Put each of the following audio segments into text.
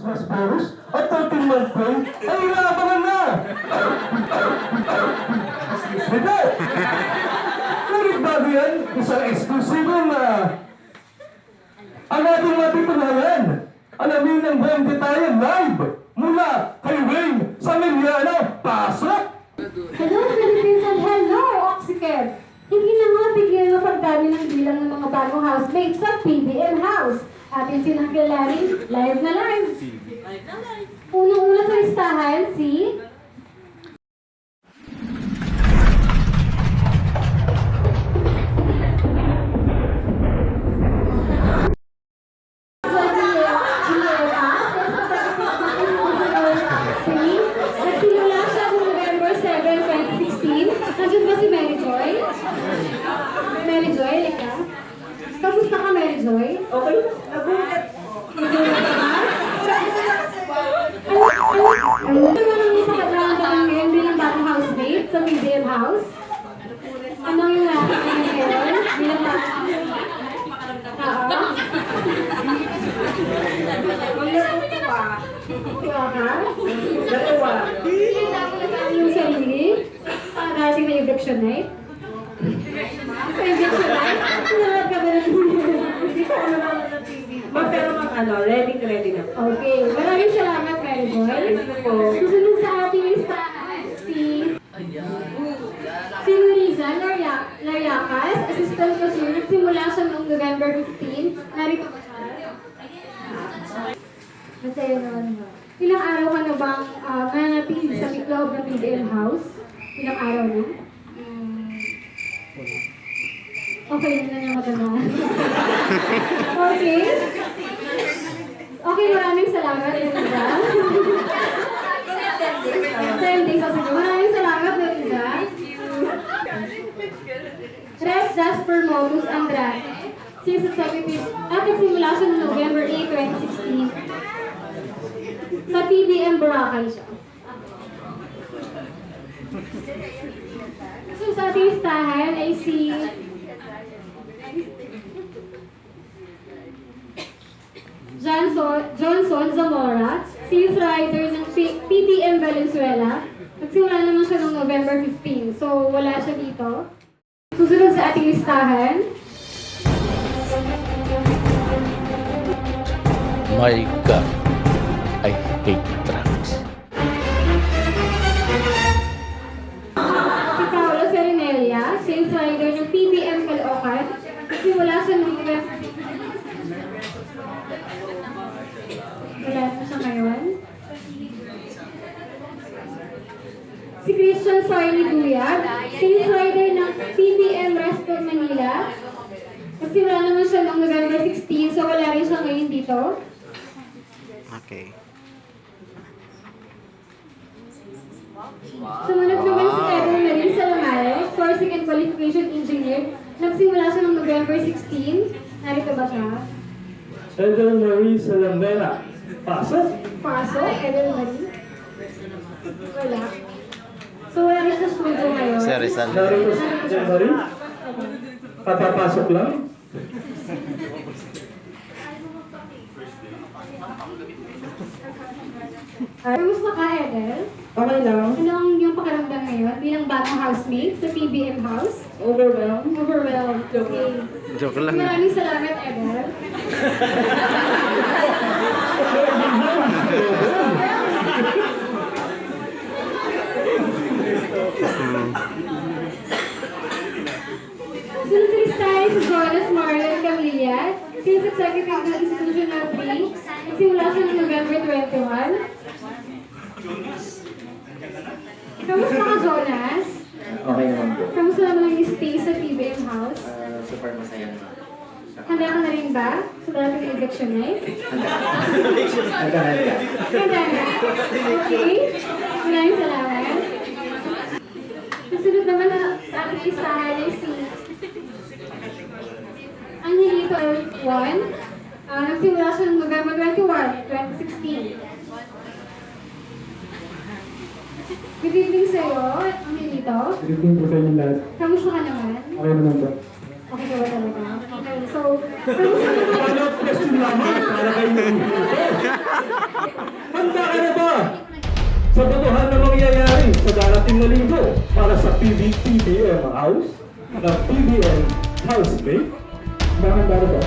Bosporus at 13-month pay ay inaabangan na! Hindi! Ngunit bago yan, isang eksklusibong ang ating matutunayan. Alamin ng buong detalye live mula kay Wayne sa Miliano. Pasok! Hello Philippines and hello Oxycare! Hindi na nga bigyan ng pagdami ng bilang ng mga bagong housemates sa PBM House. Atin silang kilalanin live na live. Unang-una sa listahan si nagsimula siya noong November 7, 2016. Nandiyan ba si Mary Joy? Mary Joy, lika. Kamusta ka, Mary Joy? Okay, nagulat. Ano naman ang ipakadramdaman ngayon bilang bagong housemate sa PBM House? Anong yung natin ngayon bilang bagong Magluto pa. Tuwa ka? Dalawa. Yung sarili? Dating na eviction night? Sa eviction night? Nalad ka ba na Hindi ko ano naman ng TV. Pero ready na. Okay. Maraming salamat, Mary Joy. Susunod sa ating listahan, si Luisa Lariacas, assistant cashier. Nagsimula siya noong November 15. Narito ba siya? Masaya naman ba? Ilang araw ka na bang manatili sa loob ng PBM House? Ilang araw na? Okay, yun na yung matanong. Okay. Okay, maraming salamat, Luisa. 10 days. Sige, maraming salamat, Luisa. Res Jasper Modus Andrade. Since executive at nagsimula siya noong November 8, 2016. Sa PBM Boracay siya. So sa ating listahan ay si Johnson Zamora, sales rider ng PBM Valenzuela. Nagsimula naman siya noong November 15. So wala siya dito. Susunod sa ating listahan. My God, I hate drugs. Si Paolo Serinella, sales rider ng PBM Caloocan. Nagsimula siya noong November 15. Wala na siya ngayon. Si Christian Sarni Duyag, sales rider ng PBM Resto Manila. Nagsimula naman siya noong November 16, so wala rin siya ngayon dito. Okay. Sumunod naman si Edwin Marin Salamares, Sourcing and Qualification Engineer. Nagsimula siya noong November 16. Narito ba siya? Edel Marie Salamera. Pasok! Pasok, Edwin Marin. Wala. So wala rin sa studio ngayon. Sir Rizal. Narito si Edel Marie. Papapasok lang. Kamusta ka, Edel? Okay lang. Ano ang iyong pakiramdam ngayon bilang bagong housemate sa PBM House? Overwhelmed. Overwhelmed. Okay. Joke lang. Maraming salamat, Edel. Sunod sa listahan si Jonas Marlon Camilla, Sales Executive ng Institutional B. Nagsimula siya noong November 21. Kamusta ka, Jonas? Okay naman po. Kamusta naman ang stay sa PBM House? Super masaya naman. Handa ka na rin ba sa dating eviction night? Handa-handa. Handa na. Okay. Maraming salamat. Susunod naman na sa ating listahan ay si Angelito 1. Nagsimula siya noong November 21, 2016. Good evening sa'yo, Angelito. Good evening po sa inyo lahat. Kamusta ka naman? Okay naman po. Okay ka ba talaga? Okay, so, kamusta naman? Follow-up question lamang para kayo Handa ka na ba sa totohan na mangyayari sa darating na linggo para sa PBM House ng PBM Housemate? Handa na ba?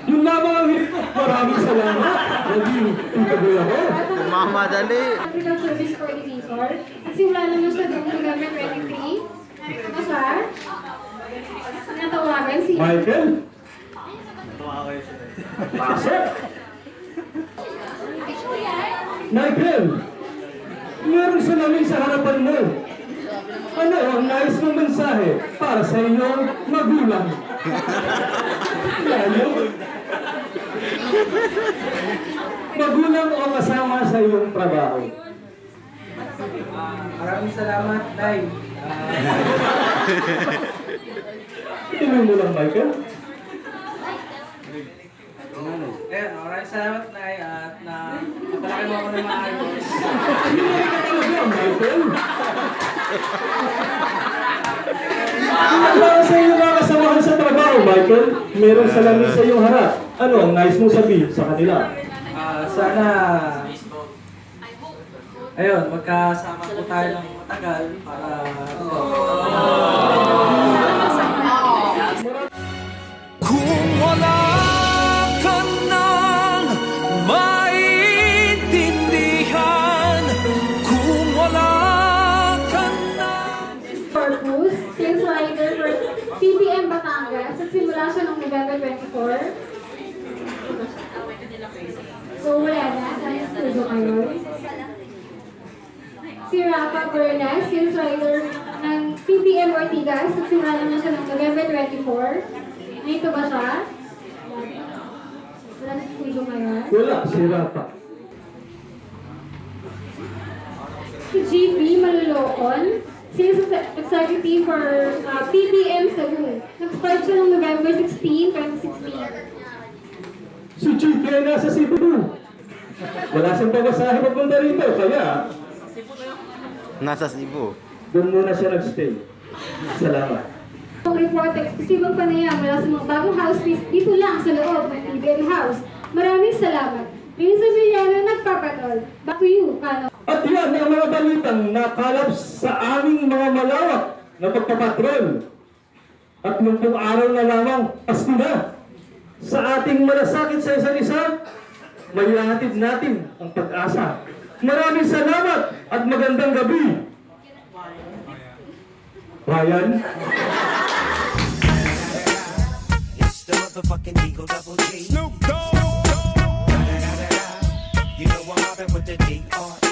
Yun lamang ang hiling ko. Maraming salamat. Naging tutuloy ako. Mamadali. African Service Coordinator. Nagsimula naman siya noong November 23. Ano siya? Natawagan si... Michael? Pasok! Michael! Meron salamin sa harapan mo. Ano ang nais mong mensahe para sa inyong magulang? Lalo? Magulang o kasama sa iyong trabaho? Maraming salamat, Tay. Tingnan mo lang, Michael. Ayan, maraming salamat, Tay, at napalaki mo ako ng maayos. Hindi ka talaga, Michael. Para sa iyong mga kasamahan sa trabaho, Michael, meron salamin sa iyong harap. Ano ang nais mong sabihin sa kanila? Sana, ayun, magkasama po tayo ng matagal para... Kung wala ka nang maintindihan, kung wala ka nang... Corpus, sales rider for PBM Batangas. Nagsimula siya noong November 24. So wala na, dahil studio kayo. Si Rafa Bernas, sales rider ng PBM Ortigas. Nagsimula naman siya noong November 24. Nandito ba siya? Wala sa studio ngayon. Wala, si Rafa. Si GP Malulokon, sales executive for PBM Cebu. Nag-start siya noong November 16, 2016. Si Chief ay nasa Cebu. Wala siyang pamasahe papunta rito, kaya Nasa Cebu. doon muna siya nagstay. Salamat. Ang report eksklusibong panayam mula sa mga bagong housemates dito lang sa loob ng PBM House. Maraming salamat. Prince Villano nagpapatol. Back to you, Kano. At yan ang mga balitang nakalap sa aming mga malawak na pagpapatrol. At nung araw na lamang, Pasko na. Sa ating malasakit sa isa't isa, maihatid natin ang pag-asa. Maraming salamat at magandang gabi. Ryan? It's the motherfucking Eagle Double G. Snoop Dogg. You know I'm mobbing with the D.R.E.